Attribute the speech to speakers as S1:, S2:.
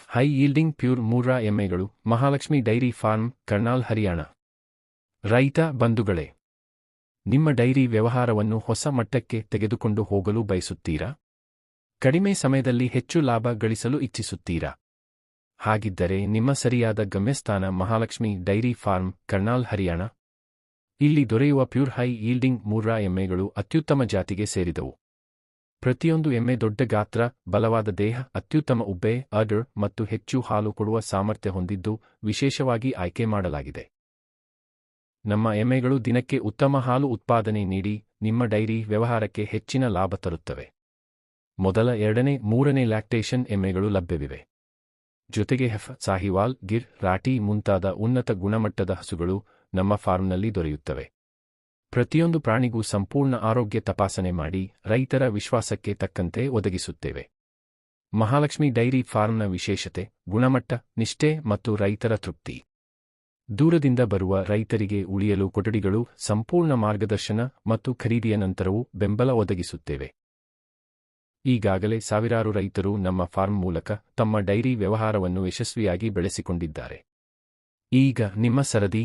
S1: High ಯೀಲ್ಡಿಂಗ್ pure ಮೂರಾ ಎಮ್ಮೆಗಳು Mahalakshmi dairy farm Karnal Haryana. ರೈತ ಬಂಧುಗಳೇ, ನಿಮ್ಮ ಡೈರಿ ವ್ಯವಹಾರವನ್ನು ಹೊಸ ಮಟ್ಟಕ್ಕೆ ತೆಗೆದುಕೊಂಡು ಹೋಗಲು ಬಯಸುತ್ತೀರಾ? ಕಡಿಮೆ ಸಮಯದಲ್ಲಿ ಹೆಚ್ಚು ಲಾಭ ಗಳಿಸಲು ಇಚ್ಛಿಸುತ್ತೀರಾ? ಹಾಗಿದ್ದರೆ ನಿಮ್ಮ ಸರಿಯಾದ ಗಮ್ಯಸ್ಥಾನ ಮಹಾಲಕ್ಷ್ಮಿ ಡೈರಿ ಫಾರ್ಮ್ ಕರ್ನಾಲ್ ಹರಿಯಾಣ. ಇಲ್ಲಿ ದೊರೆಯುವ ಪ್ಯೂರ್ ಹೈ ಯೀಲ್ಡಿಂಗ್ ಮೂರಾ ಎಮ್ಮೆಗಳು ಅತ್ಯುತ್ತಮ ಜಾತಿಗೆ ಸೇರಿದವು. ಪ್ರತಿಯೊಂದು ಎಮ್ಮೆ ದೊಡ್ಡ ಗಾತ್ರ, ಬಲವಾದ ದೇಹ, ಅತ್ಯುತ್ತಮ ಉಬ್ಬೆ, ಅಡರ್ ಮತ್ತು ಹೆಚ್ಚು ಹಾಲು ಕೊಡುವ ಸಾಮರ್ಥ್ಯ ಹೊಂದಿದ್ದು ವಿಶೇಷವಾಗಿ ಆಯ್ಕೆ ಮಾಡಲಾಗಿದೆ. ನಮ್ಮ ಎಮ್ಮೆಗಳು ದಿನಕ್ಕೆ ಉತ್ತಮ ಹಾಲು ಉತ್ಪಾದನೆ ನೀಡಿ ನಿಮ್ಮ ಡೈರಿ ವ್ಯವಹಾರಕ್ಕೆ ಹೆಚ್ಚಿನ ಲಾಭ ತರುತ್ತವೆ. ಮೊದಲ 2ನೇ 3ನೇ ಲ್ಯಾಕ್ಟೇಷನ್ ಎಮ್ಮೆಗಳು ಲಭ್ಯವಿವೆ. ಜೊತೆಗೆ ಹೆಫ್, ಸಾಹಿವಾಲ್, ಗಿರ್, ರಾಟಿ ಮುಂತಾದ ಉನ್ನತ ಗುಣಮಟ್ಟದ ಹಸುಗಳು ನಮ್ಮ ಫಾರ್ಮ್ನಲ್ಲಿ ದೊರೆಯುತ್ತವೆ. ಪ್ರತಿಯೊಂದು ಪ್ರಾಣಿಗೂ ಸಂಪೂರ್ಣ ಆರೋಗ್ಯ ತಪಾಸಣೆ ಮಾಡಿ ರೈತರ ವಿಶ್ವಾಸಕ್ಕೆ ತಕ್ಕಂತೆ ಒದಗಿಸುತ್ತೇವೆ. ಮಹಾಲಕ್ಷ್ಮಿ ಡೈರಿ ಫಾರ್ಮ್ನ ವಿಶೇಷತೆ: ಗುಣಮಟ್ಟ, ನಿಷ್ಠೆ ಮತ್ತು ರೈತರ ತೃಪ್ತಿ. ದೂರದಿಂದ ಬರುವ ರೈತರಿಗೆ ಉಳಿಯಲು ಕೊಠಡಿಗಳು, ಸಂಪೂರ್ಣ ಮಾರ್ಗದರ್ಶನ ಮತ್ತು ಖರೀದಿಯ ನಂತರವೂ ಬೆಂಬಲ ಒದಗಿಸುತ್ತೇವೆ. ಈಗಾಗಲೇ ಸಾವಿರಾರು ರೈತರು ನಮ್ಮ ಫಾರ್ಮ್ ಮೂಲಕ ತಮ್ಮ ಡೈರಿ ವ್ಯವಹಾರವನ್ನು ಯಶಸ್ವಿಯಾಗಿ ಬೆಳೆಸಿಕೊಂಡಿದ್ದಾರೆ. ಈಗ ನಿಮ್ಮ ಸರದಿ.